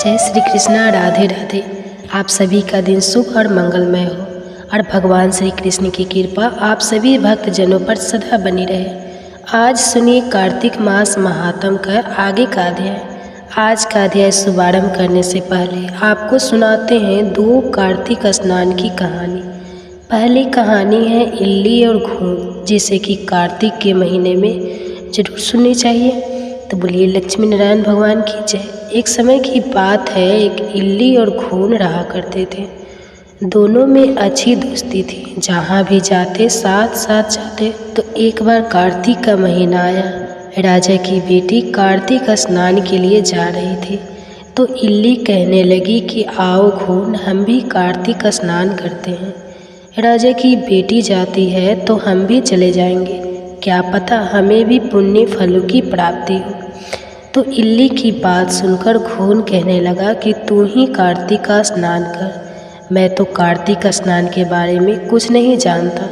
जय श्री कृष्णा। राधे राधे। आप सभी का दिन शुभ और मंगलमय हो और भगवान श्री कृष्ण की कृपा आप सभी भक्तजनों पर सदा बनी रहे। आज सुनिए कार्तिक मास महात्म का आगे का अध्याय। आज का अध्याय शुभारंभ करने से पहले आपको सुनाते हैं 2 कार्तिक स्नान की कहानी। पहली कहानी है इल्ली और घून, जिसे कि कार्तिक के महीने में जरूर सुननी चाहिए। तो बोलिए लक्ष्मी नारायण भगवान की जय। एक समय की बात है, एक इल्ली और घून रहा करते थे। दोनों में अच्छी दोस्ती थी, जहाँ भी जाते साथ साथ जाते। तो एक बार कार्तिक का महीना आया। राजा की बेटी कार्तिक स्नान के लिए जा रही थी। तो इल्ली कहने लगी कि आओ घून, हम भी कार्तिक स्नान करते हैं। राजा की बेटी जाती है तो हम भी चले जाएंगे, क्या पता हमें भी पुण्य फलों की प्राप्ति हो। तो इल्ली की बात सुनकर घून कहने लगा कि तू ही कार्तिक का स्नान कर, मैं तो कार्तिक स्नान के बारे में कुछ नहीं जानता,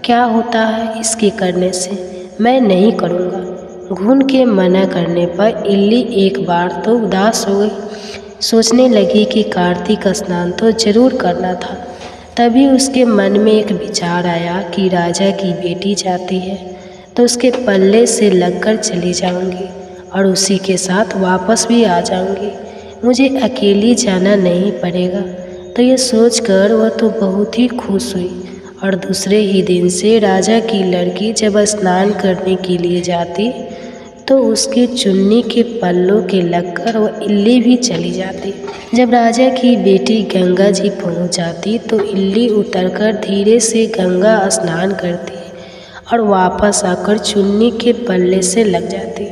क्या होता है इसके करने से, मैं नहीं करूँगा। घून के मना करने पर इल्ली एक बार तो उदास हो गई। सोचने लगी कि कार्तिक स्नान तो जरूर करना था। तभी उसके मन में एक विचार आया कि राजा की बेटी जाती है तो उसके पल्ले से लगकर चली जाऊंगी और उसी के साथ वापस भी आ जाऊंगी, मुझे अकेली जाना नहीं पड़ेगा। तो ये सोचकर वह तो बहुत ही खुश हुई। और दूसरे ही दिन से राजा की लड़की जब स्नान करने के लिए जाती तो उसके चुन्नी के पल्लों के लगकर वह इल्ली भी चली जाती। जब राजा की बेटी गंगा जी पहुंच जाती तो इल्ली उतरकर धीरे से गंगा स्नान करती और वापस आकर चुन्नी के पल्ले से लग जाती।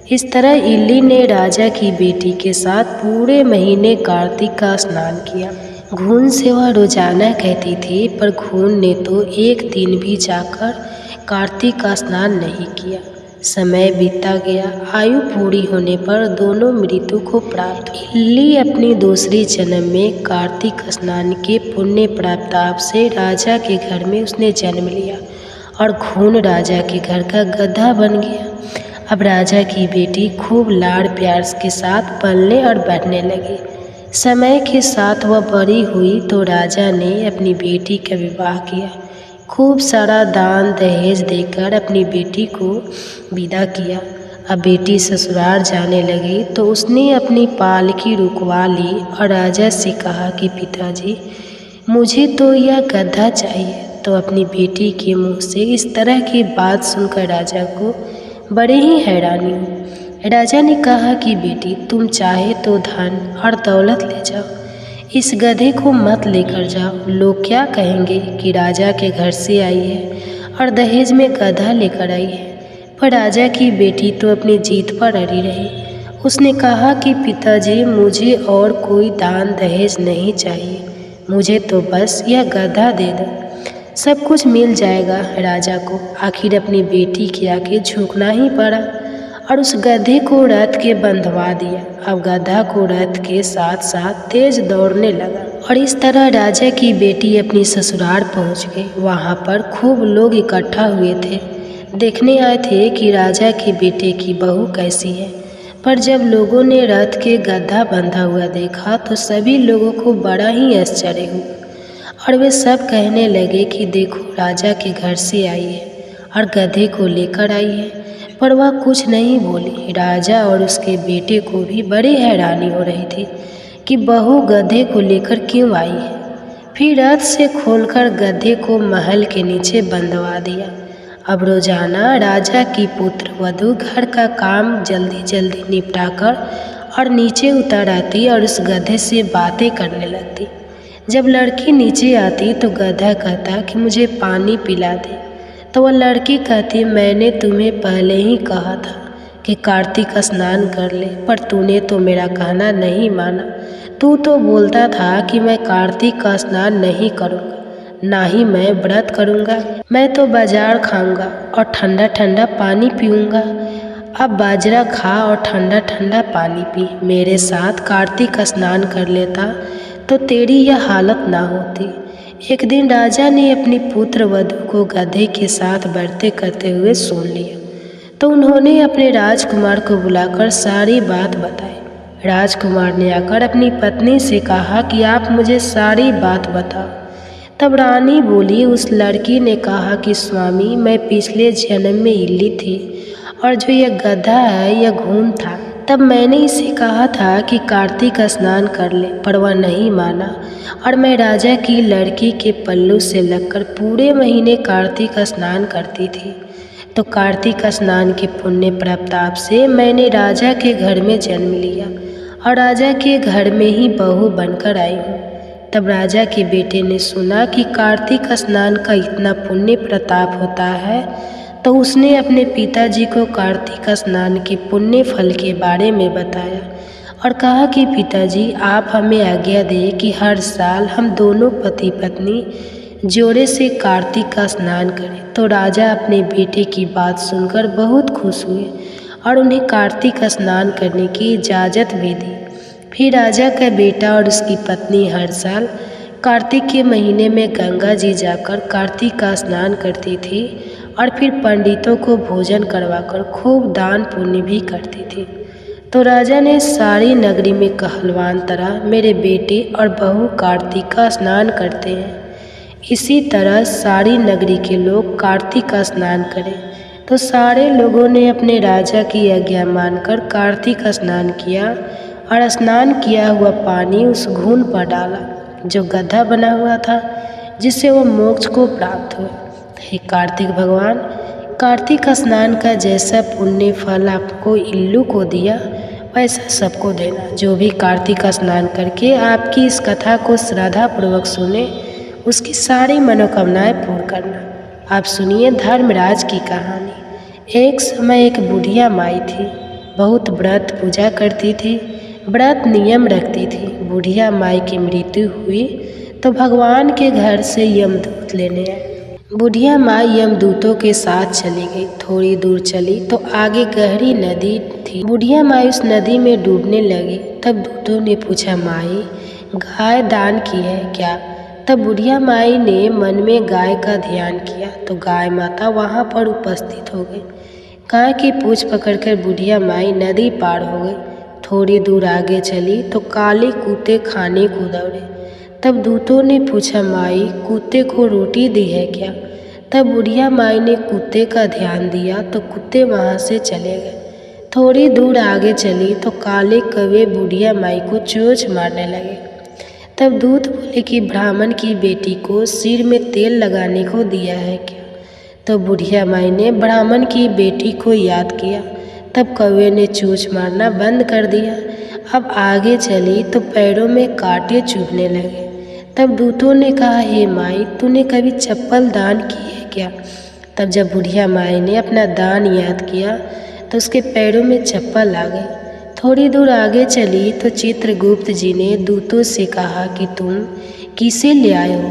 इस तरह इल्ली ने राजा की बेटी के साथ पूरे महीने कार्तिक का स्नान किया। घून से वह रोजाना कहती थी, पर घून ने तो एक दिन भी जाकर कार्तिक का स्नान नहीं किया। समय बीता गया। आयु पूरी होने पर दोनों मृत्यु को प्राप्त। इल्ली अपनी दूसरी जन्म में कार्तिक स्नान के पुण्य प्राप्ताप से राजा के घर में उसने जन्म लिया और घून राजा के घर का गधा बन गया। अब राजा की बेटी खूब लाड़ प्यार के साथ पलने और बढ़ने लगी। समय के साथ वह बड़ी हुई तो राजा ने अपनी बेटी का विवाह किया। खूब सारा दान दहेज देकर अपनी बेटी को विदा किया। अब बेटी ससुराल जाने लगी तो उसने अपनी पालकी रुकवा ली और राजा से कहा कि पिताजी, मुझे तो यह गधा चाहिए। तो अपनी बेटी के मुंह से इस तरह की बात सुनकर राजा को बड़े ही हैरानी हुई। राजा ने कहा कि बेटी, तुम चाहे तो धन और दौलत ले जाओ, इस गधे को मत लेकर जाओ। लोग क्या कहेंगे कि राजा के घर से आई है और दहेज में गधा लेकर आई है। पर राजा की बेटी तो अपनी जीत पर अड़ी रही। उसने कहा कि पिताजी, मुझे और कोई दान दहेज नहीं चाहिए, मुझे तो बस यह गधा दे दो, सब कुछ मिल जाएगा। राजा को आखिर अपनी बेटी के आगे झुकना ही पड़ा और उस गधे को रथ के बंधवा दिया। अब गधा को रथ के साथ साथ तेज दौड़ने लगा और इस तरह राजा की बेटी अपनी ससुराल पहुंच गई। वहां पर खूब लोग इकट्ठा हुए थे, देखने आए थे कि राजा के बेटे की बहू कैसी है। पर जब लोगों ने रथ के गधा बंधा हुआ देखा तो सभी लोगों को बड़ा ही आश्चर्य हुआ और वे सब कहने लगे कि देखो, राजा के घर से आई है और गधे को लेकर आई है। पर वह कुछ नहीं बोली। राजा और उसके बेटे को भी बड़ी हैरानी हो रही थी कि बहू गधे को लेकर क्यों आई है। फिर रथ से खोलकर गधे को महल के नीचे बंधवा दिया। अब रोजाना राजा की पुत्र वधू घर का काम जल्दी जल्दी निपटाकर और नीचे उतर आती और उस गधे से बातें करने लगती। जब लड़की नीचे आती तो गधा कहता कि मुझे पानी पिला दे। तो वह लड़की कहती, मैंने तुम्हें पहले ही कहा था कि कार्तिक स्नान कर ले, पर तूने तो मेरा कहना नहीं माना। तू तो बोलता था कि मैं कार्तिक का स्नान नहीं करूँगा, ना ही मैं व्रत करूँगा, मैं तो बाजार खाऊँगा और ठंडा ठंडा पानी पीऊँगा। अब बाजरा खा और ठंडा ठंडा पानी पी, मेरे साथ कार्तिक स्नान कर लेता तो तेरी यह हालत ना होती। एक दिन राजा ने अपनी पुत्र वधू को गधे के साथ बढ़ते करते हुए सुन लिया तो उन्होंने अपने राजकुमार को बुलाकर सारी बात बताई। राजकुमार ने आकर अपनी पत्नी से कहा कि आप मुझे सारी बात बताओ। तब रानी बोली, उस लड़की ने कहा कि स्वामी, मैं पिछले जन्म में इल्ली थी और जो यह गधा है यह घूम था। तब मैंने इसे कहा था कि कार्तिक स्नान कर ले, पर वह नहीं माना और मैं राजा की लड़की के पल्लू से लगकर पूरे महीने कार्तिक स्नान करती थी। तो कार्तिक स्नान के पुण्य प्रताप से मैंने राजा के घर में जन्म लिया और राजा के घर में ही बहू बनकर आई हूँ। तब राजा के बेटे ने सुना कि कार्तिक स्नान का इतना पुण्य प्रताप होता है, तो उसने अपने पिताजी को कार्तिक स्नान के पुण्य फल के बारे में बताया और कहा कि पिताजी, आप हमें आज्ञा दें कि हर साल हम दोनों पति पत्नी जोड़े से कार्तिक का स्नान करें। तो राजा अपने बेटे की बात सुनकर बहुत खुश हुए और उन्हें कार्तिक स्नान करने की इजाज़त भी दी। फिर राजा का बेटा और उसकी पत्नी हर साल कार्तिक के महीने में गंगा जी जाकर कार्तिक का स्नान करती थी और फिर पंडितों को भोजन करवाकर खूब दान पुण्य भी करती थी। तो राजा ने सारी नगरी में कहलवान तरह मेरे बेटे और बहू कार्तिक का स्नान करते हैं, इसी तरह सारी नगरी के लोग कार्तिक का स्नान करें। तो सारे लोगों ने अपने राजा की आज्ञा मानकर कार्तिक स्नान किया और स्नान किया हुआ पानी उस घून पर डाला जो गड्ढा बना हुआ था, जिससे वो मोक्ष को प्राप्त हुए। हे कार्तिक भगवान, कार्तिक स्नान का जैसा पुण्य फल आपको इल्लू को दिया, वैसा सबको देना। जो भी कार्तिक स्नान करके आपकी इस कथा को श्रद्धापूर्वक सुने, उसकी सारी मनोकामनाएं पूर्ण करना। आप सुनिए धर्मराज की कहानी। एक समय एक बुढ़िया माई थी, बहुत व्रत पूजा करती थी, व्रत नियम रखती थी। बुढ़िया माई की मृत्यु हुई तो भगवान के घर से यमदूत लेने आए। बुढ़िया माई यमदूतों के साथ चली गई। थोड़ी दूर चली तो आगे गहरी नदी थी। बुढ़िया माई उस नदी में डूबने लगी। तब दूतों ने पूछा, माई, गाय दान की है क्या? तब बुढ़िया माई ने मन में गाय का ध्यान किया तो गाय माता वहाँ पर उपस्थित हो गई। गाय की पूंछ पकड़कर बुढ़िया माई नदी पार हो गई। थोड़ी दूर आगे चली तो काले कुत्ते खाने को दौड़े। तब दूतों ने पूछा, माई, कुत्ते को रोटी दी है क्या? तब बुढ़िया माई ने कुत्ते का ध्यान दिया तो कुत्ते वहाँ से चले गए। थोड़ी दूर आगे चली तो काले कौवे बुढ़िया माई को चोंच मारने लगे। तब दूत बोले कि ब्राह्मण की बेटी को सिर में तेल लगाने को दिया है क्या? तो बुढ़िया माई ने ब्राह्मण की बेटी को याद किया। तब कौवे ने चोंच मारना बंद कर दिया। अब आगे चली तो पैरों में कांटे चुभने लगे। तब दूतों ने कहा, हे माई, तूने कभी चप्पल दान की है क्या? तब जब बुढ़िया माई ने अपना दान याद किया तो उसके पैरों में चप्पल आ गई। थोड़ी दूर आगे चली तो चित्रगुप्त जी ने दूतों से कहा कि तुम किसे ले आए हो?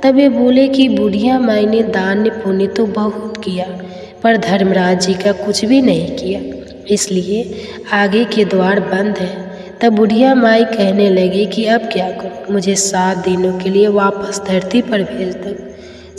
तब वे बोले कि बुढ़िया माई ने दान पुण्य तो बहुत किया, पर धर्मराज जी का कुछ भी नहीं किया, इसलिए आगे के द्वार बंद है। तब बुढ़िया माई कहने लगी कि अब क्या करूं? मुझे 7 दिनों के लिए वापस धरती पर भेज दो।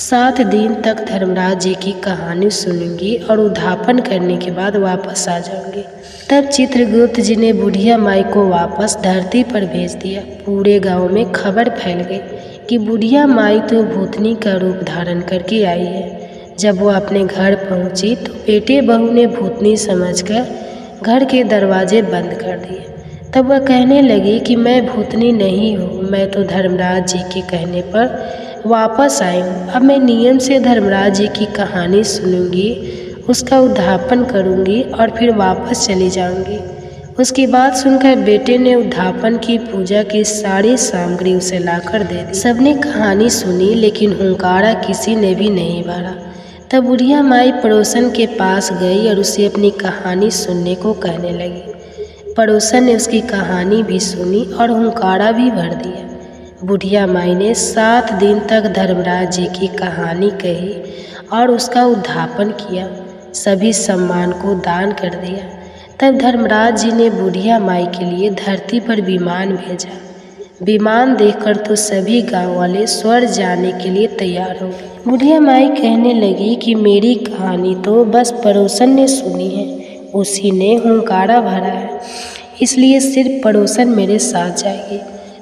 7 दिन तक धर्मराज जी की कहानी सुनूंगी और उद्धापन करने के बाद वापस आ जाऊंगी। तब चित्रगुप्त जी ने बुढ़िया माई को वापस धरती पर भेज दिया। पूरे गांव में खबर फैल गई कि बुढ़िया माई तो भूतनी का रूप धारण करके आई है। जब वो अपने घर पहुंची तो बेटे बहू ने भूतनी समझकर घर के दरवाजे बंद कर दिए। तब वह कहने लगी कि मैं भूतनी नहीं हूँ, मैं तो धर्मराज जी के कहने पर वापस आई हूँ। अब मैं नियम से धर्मराज जी की कहानी सुनूंगी, उसका उद्धापन करूंगी और फिर वापस चली जाऊंगी। उसकी बात सुनकर बेटे ने उद्धापन की पूजा की सारी सामग्री उसे लाकर दे दी। सबने कहानी सुनी, लेकिन हुंकारा किसी ने भी नहीं भरा। तब बुढ़िया माई पड़ोसन के पास गई और उसे अपनी कहानी सुनने को कहने लगी। पड़ोसन ने उसकी कहानी भी सुनी और हुंकारा भी भर दिया। बुढ़िया माई ने 7 दिन तक धर्मराज जी की कहानी कही और उसका उद्धापन किया। सभी सम्मान को दान कर दिया। तब धर्मराज जी ने बुढ़िया माई के लिए धरती पर विमान भेजा। विमान देखकर तो सभी गांव वाले स्वर्ग जाने के लिए तैयार हो गए। बुढ़िया माई कहने लगी कि मेरी कहानी तो बस पड़ोसन ने सुनी है, उसी ने हुंकारा भरा है, इसलिए सिर्फ पड़ोसन मेरे साथ जाएगी।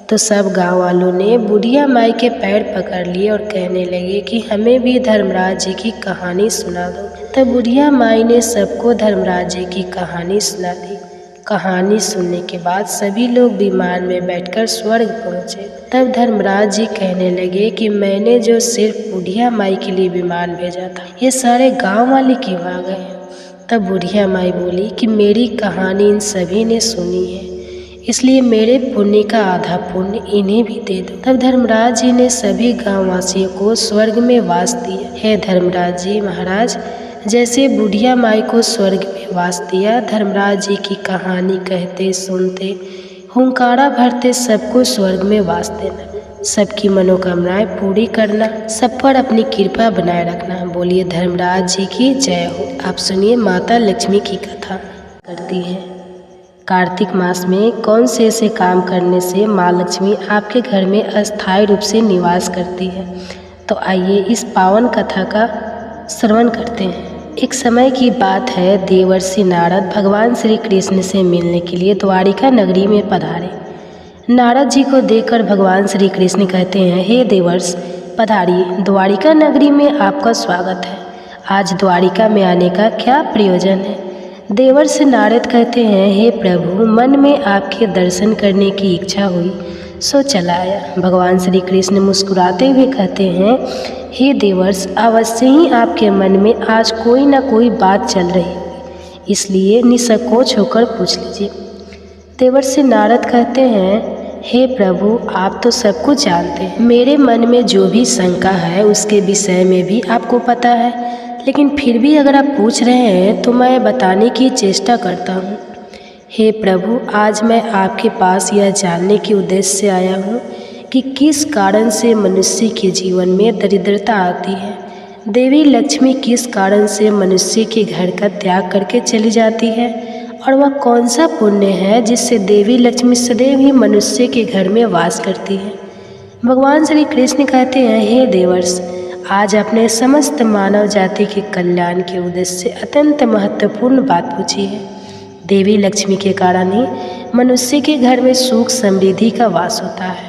तो सब गांव वालों ने बुढ़िया माई के पैर पकड़ लिए और कहने लगे कि हमें भी धर्मराज जी की कहानी सुना दो। तब बुढ़िया माई ने सबको धर्मराज जी की कहानी सुना दी। कहानी सुनने के बाद सभी लोग विमान में बैठकर स्वर्ग पहुँचे। तब धर्मराज जी कहने लगे कि मैंने जो सिर्फ बुढ़िया माई के लिए विमान भेजा था, ये सारे गांव वाले क्यों आ गए? तब बुढ़िया माई बोली कि मेरी कहानी इन सभी ने सुनी है, इसलिए मेरे पुण्य का आधा पुण्य इन्हें भी दे दो। तब धर्मराज जी ने सभी गांववासियों को स्वर्ग में वास दिया। हे धर्मराज जी महाराज, जैसे बुढ़िया माई को स्वर्ग में वास दिया, धर्मराज जी की कहानी कहते सुनते हुंकारा भरते सबको स्वर्ग में वास देना, सबकी मनोकामनाएं पूरी करना, सब पर अपनी कृपा बनाए रखना। बोलिए धर्मराज जी की जय हो। आप सुनिए माता लक्ष्मी की कथा करती है। कार्तिक मास में कौन से ऐसे काम करने से माँ लक्ष्मी आपके घर में अस्थायी रूप से निवास करती है? तो आइए इस पावन कथा का श्रवण करते हैं। एक समय की बात है, देवर्षि नारद भगवान श्री कृष्ण से मिलने के लिए द्वारिका नगरी में पधारे। नारद जी को देखकर भगवान श्री कृष्ण कहते हैं, हे देवर्ष पधारिए, द्वारिका नगरी में आपका स्वागत है। आज द्वारिका में आने का क्या प्रयोजन है? देवर्षि नारद कहते हैं, हे प्रभु, मन में आपके दर्शन करने की इच्छा हुई सो चला आया। भगवान श्री कृष्ण मुस्कुराते हुए कहते हैं, हे देवर्ष, अवश्य ही आपके मन में आज कोई ना कोई बात चल रही है, इसलिए निसंकोच होकर पूछ लीजिए। देवर्षि नारद कहते हैं, हे प्रभु, आप तो सब कुछ जानते हैं, मेरे मन में जो भी शंका है उसके विषय में भी आपको पता है, लेकिन फिर भी अगर आप पूछ रहे हैं तो मैं बताने की चेष्टा करता हूँ। हे प्रभु, आज मैं आपके पास यह जानने के उद्देश्य से आया हूँ कि किस कारण से मनुष्य के जीवन में दरिद्रता आती है। देवी लक्ष्मी किस कारण से मनुष्य के घर का त्याग करके चली जाती है, और वह कौन सा पुण्य है जिससे देवी लक्ष्मी सदैव ही मनुष्य के घर में वास करती है। भगवान श्री कृष्ण कहते हैं, हे देवर्ष, आज आपने समस्त मानव जाति के कल्याण के उद्देश्य से अत्यंत महत्वपूर्ण बात पूछी है। देवी लक्ष्मी के कारण ही मनुष्य के घर में सुख समृद्धि का वास होता है,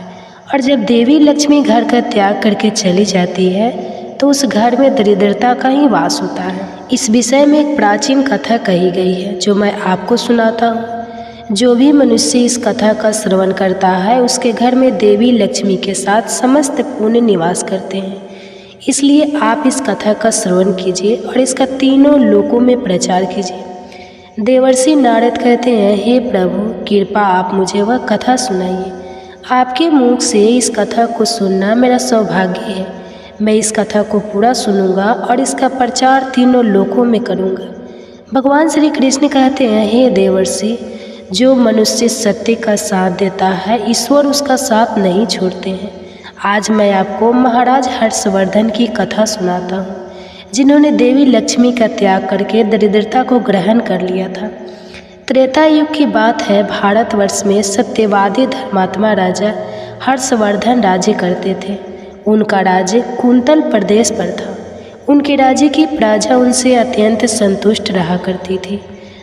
और जब देवी लक्ष्मी घर का त्याग करके चली जाती है तो उस घर में दरिद्रता का ही वास होता है। इस विषय में एक प्राचीन कथा कही गई है जो मैं आपको सुनाता हूँ। जो भी मनुष्य इस कथा का श्रवण करता है उसके घर में देवी लक्ष्मी के साथ समस्त पुण्य निवास करते हैं। इसलिए आप इस कथा का श्रवण कीजिए और इसका तीनों लोकों में प्रचार कीजिए। देवर्षि नारद कहते हैं, हे प्रभु, कृपा आप मुझे वह कथा सुनाइए। आपके मुख से इस कथा को सुनना मेरा सौभाग्य है। मैं इस कथा को पूरा सुनूंगा और इसका प्रचार तीनों लोकों में करूंगा। भगवान श्री कृष्ण कहते हैं, हे देवर्षि, जो मनुष्य सत्य का साथ देता है ईश्वर उसका साथ नहीं छोड़ते हैं। आज मैं आपको महाराज हर्षवर्धन की कथा सुनाता हूँ, जिन्होंने देवी लक्ष्मी का त्याग करके दरिद्रता को ग्रहण कर लिया था। त्रेता युग की बात है। भारतवर्ष में सत्यवादी धर्मात्मा राजा हर्षवर्धन राज्य करते थे। उनका राज्य कुंतल प्रदेश पर था। उनके राज्य की प्रजा उनसे अत्यंत संतुष्ट रहा करती थी।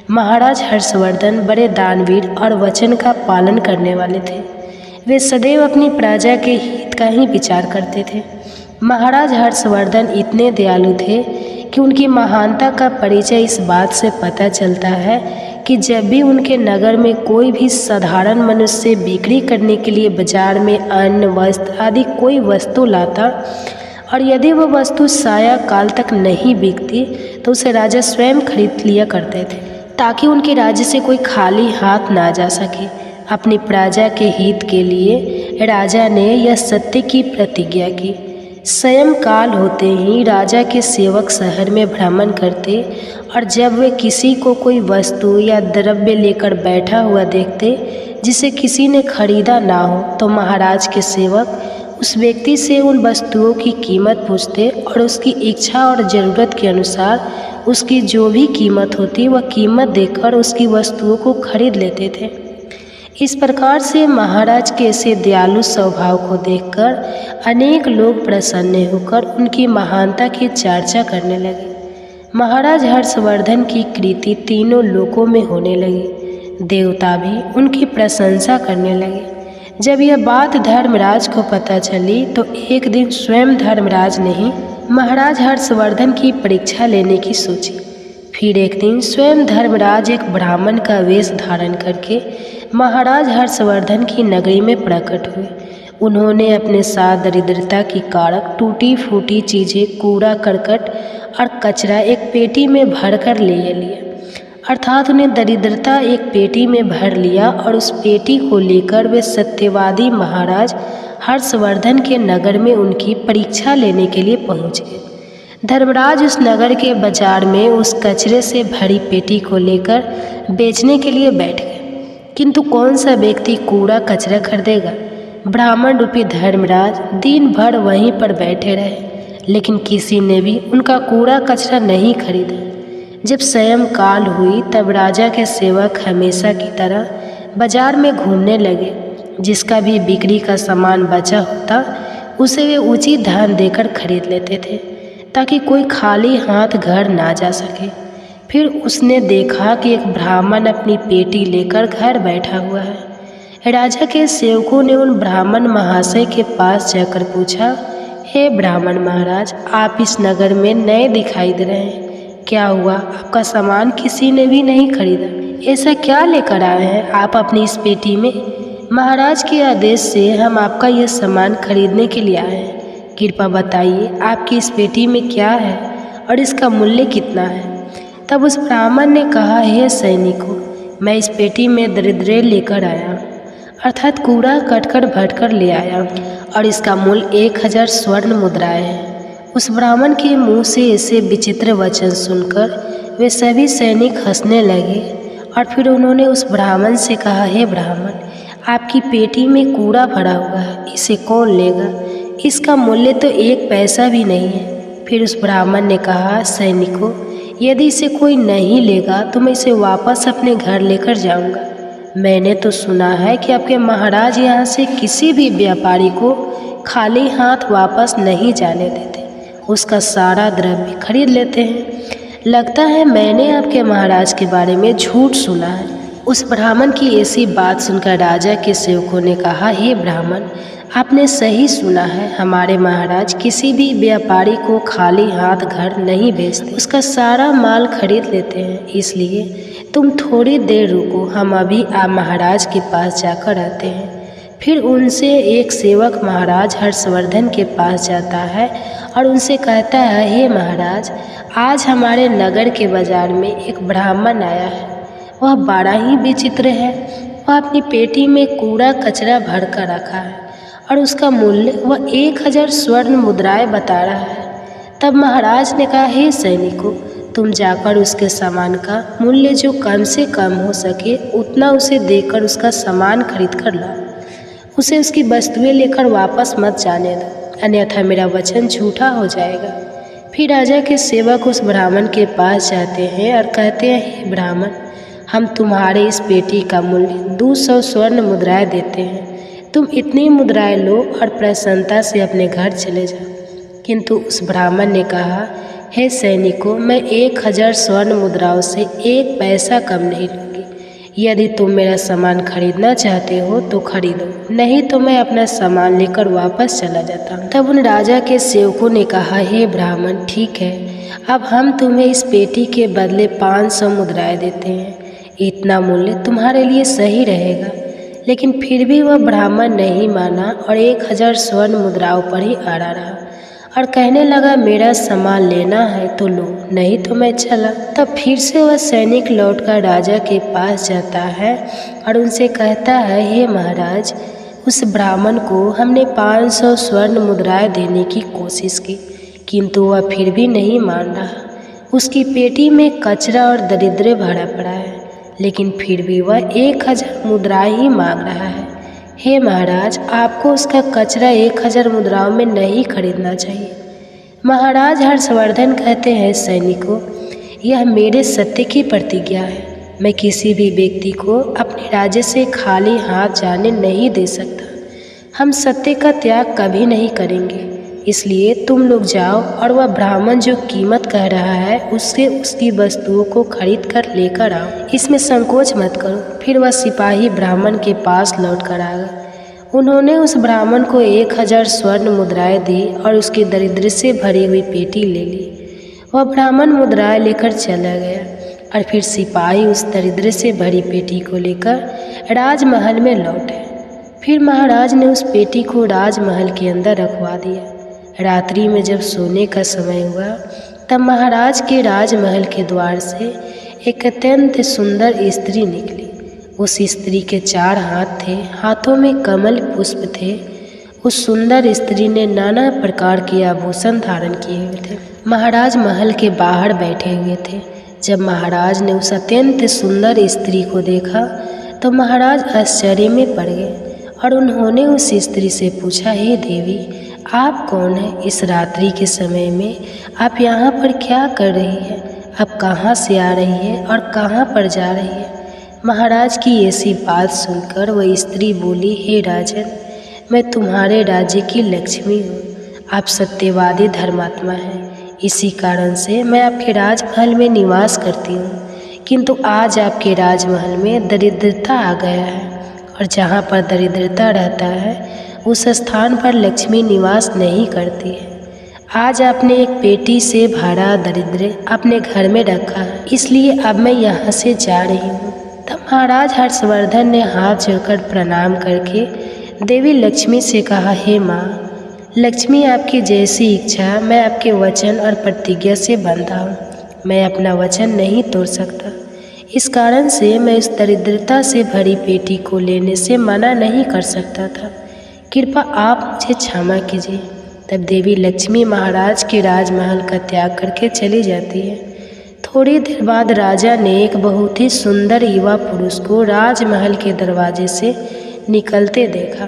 महाराज हर्षवर्धन बड़े दानवीर और वचन का पालन करने वाले थे। वे सदैव अपनी प्रजा के हित का ही विचार करते थे। महाराज हर्षवर्धन इतने दयालु थे कि उनकी महानता का परिचय इस बात से पता चलता है कि जब भी उनके नगर में कोई भी साधारण मनुष्य बिक्री करने के लिए बाजार में अन्न, वस्त्र आदि कोई वस्तु लाता और यदि वह वस्तु साया काल तक नहीं बिकती तो उसे राजा स्वयं खरीद लिया करते थे, ताकि उनके राज्य से कोई खाली हाथ ना जा सके। अपनी प्रजा के हित के लिए राजा ने यह सत्य की प्रतिज्ञा की। स्वयं काल होते ही राजा के सेवक शहर में भ्रमण करते और जब वे किसी को कोई वस्तु या द्रव्य लेकर बैठा हुआ देखते जिसे किसी ने खरीदा ना हो तो महाराज के सेवक उस व्यक्ति से उन वस्तुओं की कीमत पूछते और उसकी इच्छा और ज़रूरत के अनुसार उसकी जो भी कीमत होती वह कीमत देकर उसकी वस्तुओं को खरीद लेते थे। इस प्रकार से महाराज के ऐसे दयालु स्वभाव को देखकर अनेक लोग प्रसन्न होकर उनकी महानता की चर्चा करने लगे। महाराज हर्षवर्धन की कीर्ति तीनों लोकों में होने लगी। देवता भी उनकी प्रशंसा करने लगे। जब यह बात धर्मराज को पता चली तो एक दिन स्वयं धर्मराज ने ही महाराज हर्षवर्धन की परीक्षा लेने की सोची। फिर एक दिन स्वयं धर्मराज एक ब्राह्मण का वेश धारण करके महाराज हर्षवर्धन की नगरी में प्रकट हुए। उन्होंने अपने साथ दरिद्रता की कारक टूटी फूटी चीज़ें, कूड़ा करकट और कचरा एक पेटी में भरकर ले लिया, अर्थात उन्हें दरिद्रता एक पेटी में भर लिया और उस पेटी को लेकर वे सत्यवादी महाराज हर्षवर्धन के नगर में उनकी परीक्षा लेने के लिए पहुँचे। धर्मराज उस नगर के बाजार में उस कचरे से भरी पेटी को लेकर बेचने के लिए बैठ गए, किंतु कौन सा व्यक्ति कूड़ा कचरा खरीदेगा। ब्राह्मण रूपी धर्मराज दिन भर वहीं पर बैठे रहे, लेकिन किसी ने भी उनका कूड़ा कचरा नहीं खरीदा। जब सायंकाल हुई तब राजा के सेवक हमेशा की तरह बाजार में घूमने लगे। जिसका भी बिक्री का सामान बचा होता उसे वे उचित दाम देकर खरीद लेते थे, ताकि कोई खाली हाथ घर ना जा सके। फिर उसने देखा कि एक ब्राह्मण अपनी पेटी लेकर घर बैठा हुआ है। राजा के सेवकों ने उन ब्राह्मण महाशय के पास जाकर पूछा, हे ब्राह्मण महाराज, आप इस नगर में नए दिखाई दे रहे हैं, क्या हुआ? आपका सामान किसी ने भी नहीं खरीदा, ऐसा क्या लेकर आए हैं आप अपनी इस पेटी में? महाराज के आदेश से हम आपका यह सामान खरीदने के लिए आए हैं। कृपया बताइए आपकी इस पेटी में क्या है और इसका मूल्य कितना है? तब उस ब्राह्मण ने कहा, हे सैनिकों, मैं इस पेटी में दरिद्र लेकर आया, अर्थात कूड़ा कटकर भटकर ले आया और इसका मूल्य 1000 स्वर्ण मुद्राएं है। उस ब्राह्मण के मुंह से ऐसे विचित्र वचन सुनकर वे सभी सैनिक हंसने लगे और फिर उन्होंने उस ब्राह्मण से कहा, हे ब्राह्मण, आपकी पेटी में कूड़ा भरा हुआ है, इसे कौन लेगा? इसका मूल्य तो 1 पैसा भी नहीं है। फिर उस ब्राह्मण ने कहा, सैनिकों, यदि इसे कोई नहीं लेगा तो मैं इसे वापस अपने घर लेकर जाऊंगा। मैंने तो सुना है कि आपके महाराज यहाँ से किसी भी व्यापारी को खाली हाथ वापस नहीं जाने देते, उसका सारा द्रव्य खरीद लेते हैं। लगता है मैंने आपके महाराज के बारे में झूठ सुना है। उस ब्राह्मण की ऐसी बात सुनकर राजा के सेवकों ने कहा, हे ब्राह्मण, आपने सही सुना है, हमारे महाराज किसी भी व्यापारी को खाली हाथ घर नहीं भेजते, उसका सारा माल खरीद लेते हैं। इसलिए तुम थोड़ी देर रुको, हम अभी आप महाराज के पास जाकर आते हैं। फिर उनसे एक सेवक महाराज हर्षवर्धन के पास जाता है और उनसे कहता है, हे महाराज, आज हमारे नगर के बाजार में एक ब्राह्मण आया है। वह बड़ा ही विचित्र है। वह अपनी पेटी में कूड़ा कचरा भर कर रखा है और उसका मूल्य वह 1000 स्वर्ण मुद्राएं बता रहा है। तब महाराज ने कहा, हे सैनिकों, तुम जाकर उसके सामान का मूल्य जो कम से कम हो सके उतना उसे देकर उसका सामान खरीद कर लाओ। उसे उसकी वस्तुएं लेकर वापस मत जाने दो, अन्यथा मेरा वचन झूठा हो जाएगा। फिर राजा के सेवक उस ब्राह्मण के पास जाते हैं और कहते हैं, हे ब्राह्मण, हम तुम्हारे इस पेटी का मूल्य 200 स्वर्ण मुद्राएं देते हैं। तुम इतनी मुद्राएं लो और प्रसन्नता से अपने घर चले जाओ। किंतु उस ब्राह्मण ने कहा, हे सैनिकों, मैं 1000 स्वर्ण मुद्राओं से 1 पैसा कम नहीं लूँगी। यदि तुम मेरा सामान खरीदना चाहते हो तो खरीदो, नहीं तो मैं अपना सामान लेकर वापस चला जाता हूँ। तब उन राजा के सेवकों ने कहा, हे ब्राह्मण, ठीक है, अब हम तुम्हें इस पेटी के बदले 500 मुद्राएं देते हैं। इतना मूल्य तुम्हारे लिए सही रहेगा। लेकिन फिर भी वह ब्राह्मण नहीं माना और 1000 स्वर्ण मुद्राओं पर ही अड़ा रहा और कहने लगा, मेरा सामान लेना है तो लो, नहीं तो मैं चला। तब फिर से वह सैनिक लौटकर राजा के पास जाता है और उनसे कहता है, हे महाराज, उस ब्राह्मण को हमने 500 स्वर्ण मुद्राएं देने की कोशिश की, किंतु वह फिर भी नहीं मान रहा। उसकी पेटी में कचरा और दरिद्र भरा पड़ा है, लेकिन फिर भी वह 1000 मुद्राएं ही मांग रहा है। हे महाराज, आपको उसका कचरा 1000 मुद्राओं में नहीं खरीदना चाहिए। महाराज हर्षवर्धन कहते हैं, सैनिकों, यह मेरे सत्य की प्रतिज्ञा है। मैं किसी भी व्यक्ति को अपने राज्य से खाली हाथ जाने नहीं दे सकता। हम सत्य का त्याग कभी नहीं करेंगे। इसलिए तुम लोग जाओ और वह ब्राह्मण जो कीमत कह रहा है उससे उसकी वस्तुओं को खरीद कर लेकर आओ। इसमें संकोच मत करो। फिर वह सिपाही ब्राह्मण के पास लौट कर आ गए। उन्होंने उस ब्राह्मण को 1000 स्वर्ण मुद्राएं दी और उसकी दरिद्र से भरी हुई पेटी ले ली। वह ब्राह्मण मुद्राएं लेकर चला गया और फिर सिपाही उस दरिद्र से भरी पेटी को लेकर राजमहल में लौटे। फिर महाराज ने उस पेटी को राजमहल के अंदर रखवा दिया। रात्रि में जब सोने का समय हुआ तब महाराज के राजमहल के द्वार से एक अत्यंत सुंदर स्त्री निकली। उस स्त्री के 4 हाथ थे, हाथों में कमल पुष्प थे। उस सुंदर स्त्री ने नाना प्रकार के आभूषण धारण किए हुए थे। महाराज महल के बाहर बैठे हुए थे। जब महाराज ने उस अत्यंत सुंदर स्त्री को देखा तो महाराज आश्चर्य में पड़ गए और उन्होंने उस स्त्री से पूछा, हे देवी, आप कौन हैं? इस रात्रि के समय में आप यहाँ पर क्या कर रही है? आप कहाँ से आ रही है और कहाँ पर जा रही है? महाराज की ऐसी बात सुनकर वह स्त्री बोली, हे राजन, मैं तुम्हारे राज्य की लक्ष्मी हूँ। आप सत्यवादी धर्मात्मा हैं, इसी कारण से मैं आपके राजमहल में निवास करती हूँ। किंतु आज आपके राजमहल में दरिद्रता आ गया है और जहाँ पर दरिद्रता रहता है उस स्थान पर लक्ष्मी निवास नहीं करती है। आज आपने एक पेटी से भरा दरिद्र अपने घर में रखा है, इसलिए अब मैं यहाँ से जा रही हूँ। तब महाराज हर्षवर्धन ने हाथ जोड़कर प्रणाम करके देवी लक्ष्मी से कहा, हे माँ लक्ष्मी, आपकी जैसी इच्छा, मैं आपके वचन और प्रतिज्ञा से बंधा हूँ। मैं अपना वचन नहीं तोड़ सकता। इस कारण से मैं इस दरिद्रता से भरी पेटी को लेने से मना नहीं कर सकता था। कृपा आप मुझे क्षमा कीजिए। तब देवी लक्ष्मी महाराज के राजमहल का त्याग करके चली जाती है। थोड़ी देर बाद राजा ने एक बहुत ही सुंदर युवा पुरुष को राजमहल के दरवाजे से निकलते देखा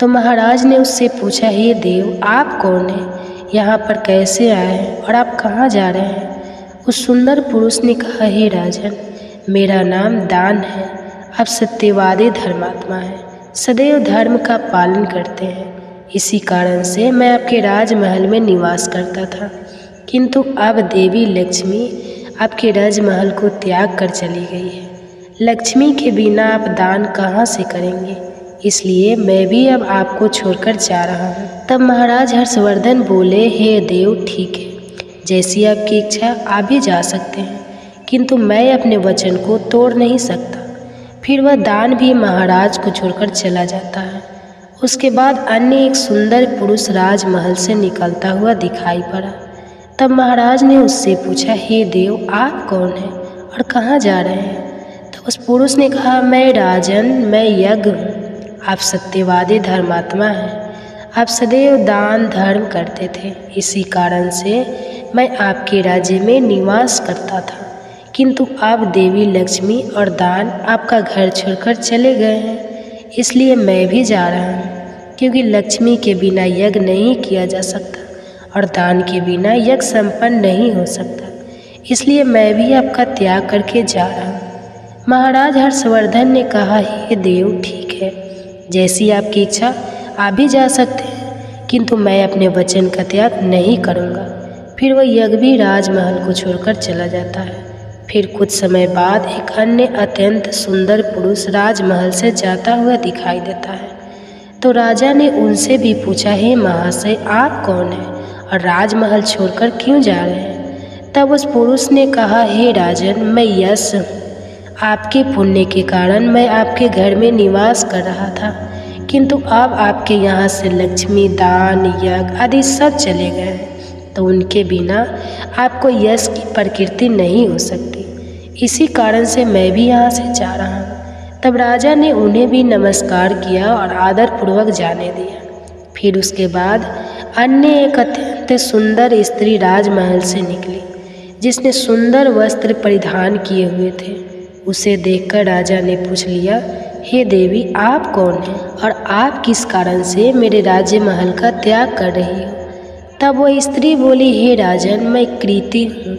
तो महाराज ने उससे पूछा, हे देव, आप कौन हैं? यहाँ पर कैसे आए हैं और आप कहाँ जा रहे हैं? उस सुंदर पुरुष ने कहा, हे राजन, मेरा नाम दान है। आप सत्यवादी धर्मात्मा हैं, सदैव धर्म का पालन करते हैं। इसी कारण से मैं आपके राजमहल में निवास करता था, किंतु अब देवी लक्ष्मी आपके राजमहल को त्याग कर चली गई है। लक्ष्मी के बिना आप दान कहाँ से करेंगे? इसलिए मैं भी अब आपको छोड़कर जा रहा हूँ। तब महाराज हर्षवर्धन बोले, हे देव, ठीक है, जैसी आपकी इच्छा आप भी जा सकते हैं, किंतु मैं अपने वचन को तोड़ नहीं सकता। फिर वह दान भी महाराज को छोड़कर चला जाता है। उसके बाद अन्य एक सुंदर पुरुष राजमहल से निकलता हुआ दिखाई पड़ा। तब महाराज ने उससे पूछा, हे देव, आप कौन हैं और कहाँ जा रहे हैं? तो उस पुरुष ने कहा, मैं राजन, मैं यज्ञ हूँ। आप सत्यवादी धर्मात्मा हैं। आप सदैव दान धर्म करते थे, इसी कारण से मैं आपके राज्य में निवास करता था। किंतु अब देवी लक्ष्मी और दान आपका घर छोड़कर चले गए हैं, इसलिए मैं भी जा रहा हूँ, क्योंकि लक्ष्मी के बिना यज्ञ नहीं किया जा सकता और दान के बिना यज्ञ संपन्न नहीं हो सकता। इसलिए मैं भी आपका त्याग करके जा रहा हूँ। महाराज हर्षवर्धन ने कहा, हे देव, ठीक है, जैसी आपकी इच्छा आप भी जा सकते हैं, किंतु मैं अपने वचन का त्याग नहीं करूँगा। फिर वह यज्ञ भी राजमहल को छोड़कर चला जाता है। फिर कुछ समय बाद एक अन्य अत्यंत सुंदर पुरुष राजमहल से जाता हुआ दिखाई देता है। तो राजा ने उनसे भी पूछा, हे महाशय, आप कौन हैं और राजमहल छोड़कर क्यों जा रहे हैं? तब उस पुरुष ने कहा, हे राजन, मैं यश हूँ। आपके पुण्य के कारण मैं आपके घर में निवास कर रहा था, किंतु अब आपके यहाँ से लक्ष्मी, दान, यज्ञ आदि सब चले गए हैं, तो उनके बिना आपको यश की प्रकृति नहीं हो सकती। इसी कारण से मैं भी यहाँ से जा रहा हूँ। तब राजा ने उन्हें भी नमस्कार किया और आदरपूर्वक जाने दिया। फिर उसके बाद अन्य एक अत्यंत सुंदर स्त्री राजमहल से निकली, जिसने सुंदर वस्त्र परिधान किए हुए थे। उसे देखकर राजा ने पूछ लिया, हे देवी, आप कौन हैं और आप किस कारण से मेरे राज्य महल का त्याग कर रही हो? तब वह स्त्री बोली, हे राजन, मैं कृति हूँ।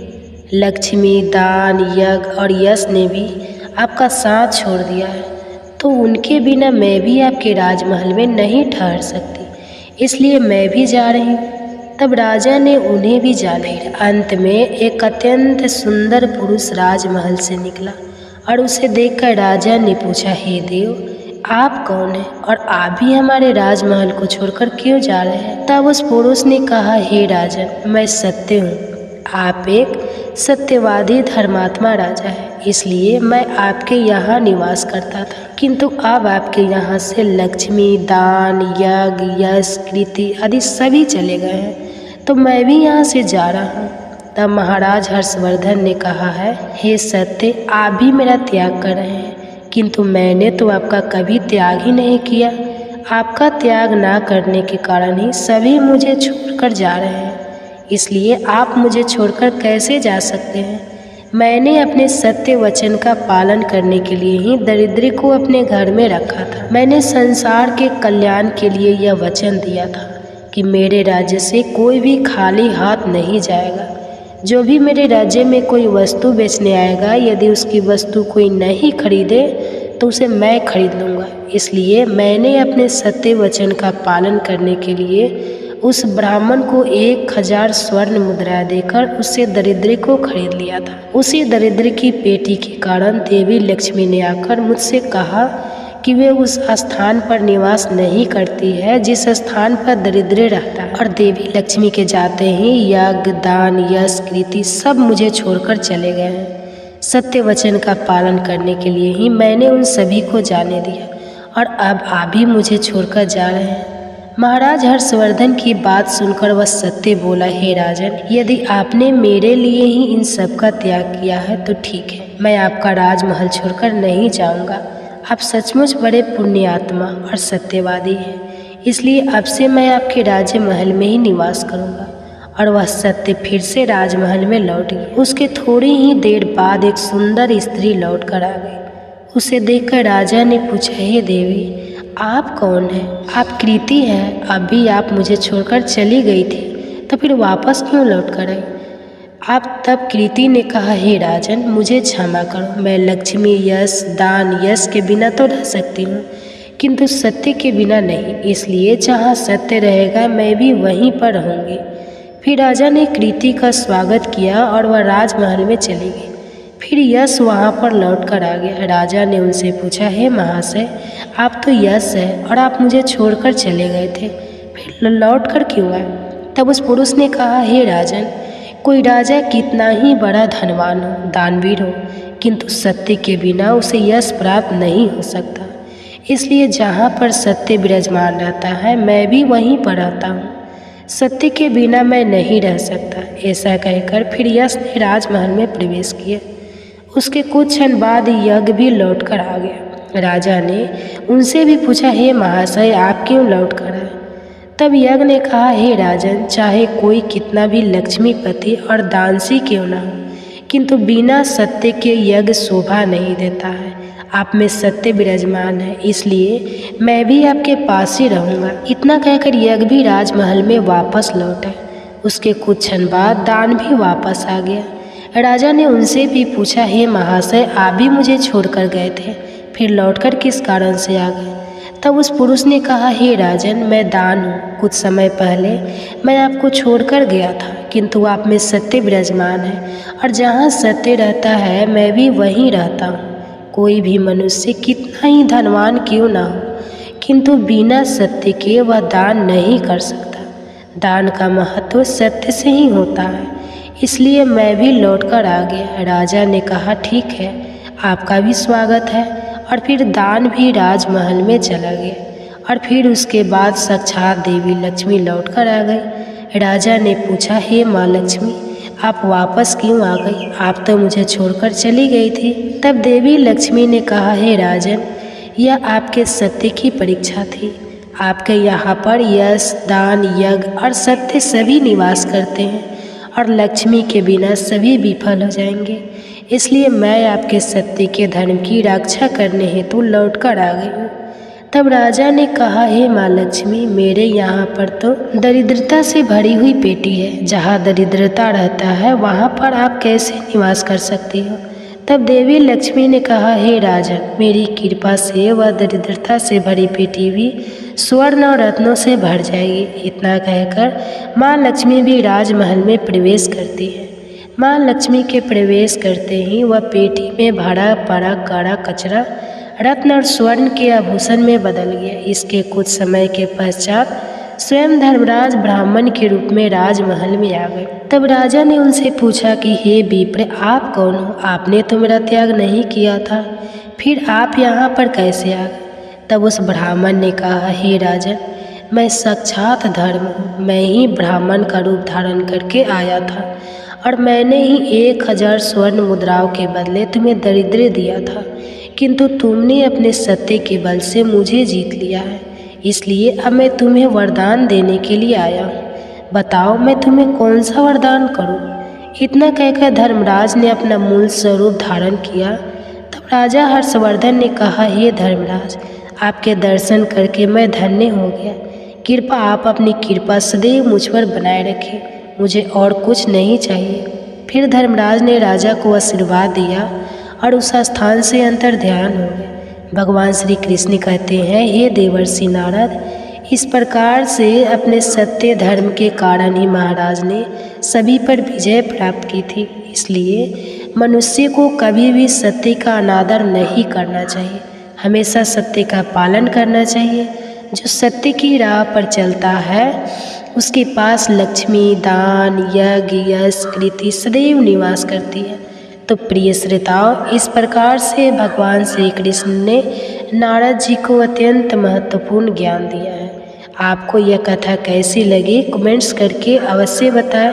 लक्ष्मी, दान, यज्ञ और यश ने भी आपका साथ छोड़ दिया है, तो उनके बिना मैं भी आपके राजमहल में नहीं ठहर सकती, इसलिए मैं भी जा रही हूँ। तब राजा ने उन्हें भी जाना ही। अंत में एक अत्यंत सुंदर पुरुष राजमहल से निकला और उसे देखकर राजा ने पूछा, हे देव, आप कौन हैं और आप भी हमारे राजमहल को छोड़कर क्यों जा रहे हैं? तब उस पुरुष ने कहा, हे राजन, मैं सत्य हूँ। आप एक सत्यवादी धर्मात्मा राजा हैं, इसलिए मैं आपके यहाँ निवास करता था, किंतु अब आपके यहाँ से लक्ष्मी, दान, यज्ञ, यश, कृति आदि सभी चले गए हैं, तो मैं भी यहाँ से जा रहा हूँ। तब महाराज हर्षवर्धन ने कहा है, हे सत्य, आप भी मेरा त्याग कर रहे हैं, किंतु मैंने तो आपका कभी त्याग ही नहीं किया। आपका त्याग ना करने के कारण ही सभी मुझे छोड़कर जा रहे हैं, इसलिए आप मुझे छोड़कर कैसे जा सकते हैं? मैंने अपने सत्य वचन का पालन करने के लिए ही दरिद्री को अपने घर में रखा था। मैंने संसार के कल्याण के लिए यह वचन दिया था कि मेरे राज्य से कोई भी खाली हाथ नहीं जाएगा। जो भी मेरे राज्य में कोई वस्तु बेचने आएगा, यदि उसकी वस्तु कोई नहीं खरीदे तो उसे मैं खरीद लूँगा। इसलिए मैंने अपने सत्य वचन का पालन करने के लिए उस ब्राह्मण को 1000 स्वर्ण मुद्रा देकर उससे दरिद्र को खरीद लिया था। उसी दरिद्र की पेटी के कारण देवी लक्ष्मी ने आकर मुझसे कहा कि वे उस स्थान पर निवास नहीं करती है जिस स्थान पर दरिद्र रहता है, और देवी लक्ष्मी के जाते ही यज्ञ, दान, यश, कृति सब मुझे छोड़कर चले गए हैं। सत्य वचन का पालन करने के लिए ही मैंने उन सभी को जाने दिया, और अब आप भी मुझे छोड़कर जा रहे हैं। महाराज हर्षवर्धन की बात सुनकर वह सत्य बोला, हे राजन, यदि आपने मेरे लिए ही इन सब का त्याग किया है तो ठीक है, मैं आपका राजमहल छोड़कर नहीं जाऊंगा। आप सचमुच बड़े पुण्यात्मा और सत्यवादी हैं, इसलिए अब से मैं आपके राज्य महल में ही निवास करूंगा। और वह सत्य फिर से राजमहल में लौट गई। उसके थोड़ी ही देर बाद एक सुंदर स्त्री लौट कर आ गई। उसे देखकर राजा ने पूछा, हे देवी, आप कौन हैं? आप कृति हैं, अभी आप मुझे छोड़कर चली गई थी, तो फिर वापस क्यों लौट कर आई? आप तब कृति ने कहा, हे राजन, मुझे क्षमा करो, मैं लक्ष्मी, यश, दान, यश के बिना तो रह सकती हूँ, किंतु सत्य के बिना नहीं, इसलिए जहाँ सत्य रहेगा मैं भी वहीं पर रहूँगी। फिर राजा ने कृति का स्वागत किया और वह राजमहल में चली गई। फिर यश वहाँ पर लौट कर आ गया। राजा ने उनसे पूछा, हे महाशय, आप तो यश है और आप मुझे छोड़कर चले गए थे, फिर लौट कर क्यों आए? तब उस पुरुष ने कहा, हे राजन, कोई राजा कितना ही बड़ा धनवान हो, दानवीर हो, किंतु सत्य के बिना उसे यश प्राप्त नहीं हो सकता। इसलिए जहाँ पर सत्य विराजमान रहता है मैं भी वहीं पर रहता हूँ। सत्य के बिना मैं नहीं रह सकता। ऐसा कहकर फिर यश ने राजमहल में प्रवेश किया। उसके कुछ क्षण बाद यज्ञ भी लौट कर आ गया। राजा ने उनसे भी पूछा, हे महाशय, आप क्यों लौट कर आए? तब यज्ञ ने कहा, हे राजन, चाहे कोई कितना भी लक्ष्मीपति और दानसी क्यों न हो, किंतु बिना सत्य के यज्ञ शोभा नहीं देता है। आप में सत्य विराजमान है, इसलिए मैं भी आपके पास ही रहूँगा। इतना कहकर यज्ञ भी राजमहल में वापस लौटा। उसके कुछ क्षण बाद दान भी वापस आ गया। राजा ने उनसे भी पूछा, हे महाशय, आप भी मुझे छोड़कर गए थे, फिर लौटकर किस कारण से आ गए? तब उस पुरुष ने कहा, हे राजन, मैं दान हूँ। कुछ समय पहले मैं आपको छोड़कर गया था, किंतु आप में सत्य विराजमान है, और जहाँ सत्य रहता है मैं भी वहीं रहता हूँ। कोई भी मनुष्य कितना ही धनवान क्यों ना हो, किंतु बिना सत्य के वह दान नहीं कर सकता। दान का महत्व सत्य से ही होता है, इसलिए मैं भी लौटकर आ गया। राजा ने कहा, ठीक है, आपका भी स्वागत है। और फिर दान भी राजमहल में चला गया। और फिर उसके बाद साक्षात देवी लक्ष्मी लौटकर आ गई। राजा ने पूछा, हे माँ लक्ष्मी, आप वापस क्यों आ गई? आप तो मुझे छोड़कर चली गई थी। तब देवी लक्ष्मी ने कहा, हे राजन, यह आपके सत्य की परीक्षा थी। आपके यहाँ पर यश, दान, यज्ञ और सत्य सभी निवास करते हैं, और लक्ष्मी के बिना सभी विफल हो जाएंगे। इसलिए मैं आपके सत्य के धर्म की रक्षा करने हेतु लौट कर आ गई हूँ। तब राजा ने कहा, हे माँ लक्ष्मी, मेरे यहाँ पर तो दरिद्रता से भरी हुई पेटी है। जहाँ दरिद्रता रहता है वहाँ पर आप कैसे निवास कर सकती हो? तब देवी लक्ष्मी ने कहा, हे राजन, मेरी कृपा से वह दरिद्रता से भरी पेटी भी स्वर्ण और रत्नों से भर जाएगी। इतना कहकर माँ लक्ष्मी भी राजमहल में प्रवेश करती है। माँ लक्ष्मी के प्रवेश करते ही वह पेटी में भरा पड़ा काड़ा कचरा रत्न और स्वर्ण के आभूषण में बदल गया। इसके कुछ समय के पश्चात स्वयं धर्मराज ब्राह्मण के रूप में राजमहल में आ गए। तब राजा ने उनसे पूछा कि हे विप्र, आप कौन हो? आपने तो मेरा त्याग नहीं किया था, फिर आप यहाँ पर कैसे आ गए? तब उस ब्राह्मण ने कहा, हे राजन, मैं साक्षात धर्म हूँ। मैं ही ब्राह्मण का रूप धारण करके आया था और मैंने ही 1000 स्वर्ण मुद्राओं के बदले तुम्हें दरिद्र दिया था, किंतु तुमने अपने सत्य के बल से मुझे जीत लिया है। इसलिए अब मैं तुम्हें वरदान देने के लिए आया हूँ। बताओ, मैं तुम्हें कौन सा वरदान करूँ? इतना कहकर धर्मराज ने अपना मूल स्वरूप धारण किया। तब राजा हर्षवर्धन ने कहा, हे धर्मराज, आपके दर्शन करके मैं धन्य हो गया। कृपा आप अपनी कृपा सदैव मुझ पर बनाए रखें, मुझे और कुछ नहीं चाहिए। फिर धर्मराज ने राजा को आशीर्वाद दिया और उस स्थान से अंतर ध्यान हो गए। भगवान श्री कृष्ण कहते हैं, हे देवर्षि नारद, इस प्रकार से अपने सत्य धर्म के कारण ही महाराज ने सभी पर विजय प्राप्त की थी। इसलिए मनुष्य को कभी भी सत्य का अनादर नहीं करना चाहिए, हमेशा सत्य का पालन करना चाहिए। जो सत्य की राह पर चलता है उसके पास लक्ष्मी, दान, यज्ञ, यश, कृति सदैव निवास करती है। तो प्रिय श्रोताओं, इस प्रकार से भगवान श्री कृष्ण ने नारद जी को अत्यंत महत्वपूर्ण ज्ञान दिया है। आपको यह कथा कैसी लगी कमेंट्स करके अवश्य बताएं।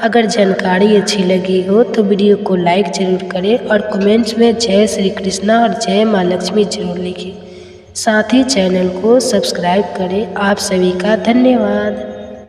अगर जानकारी अच्छी लगी हो तो वीडियो को लाइक जरूर करें और कमेंट्स में जय श्री कृष्णा और जय माँ लक्ष्मी जरूर लिखें। साथ ही चैनल को सब्सक्राइब करें। आप सभी का धन्यवाद।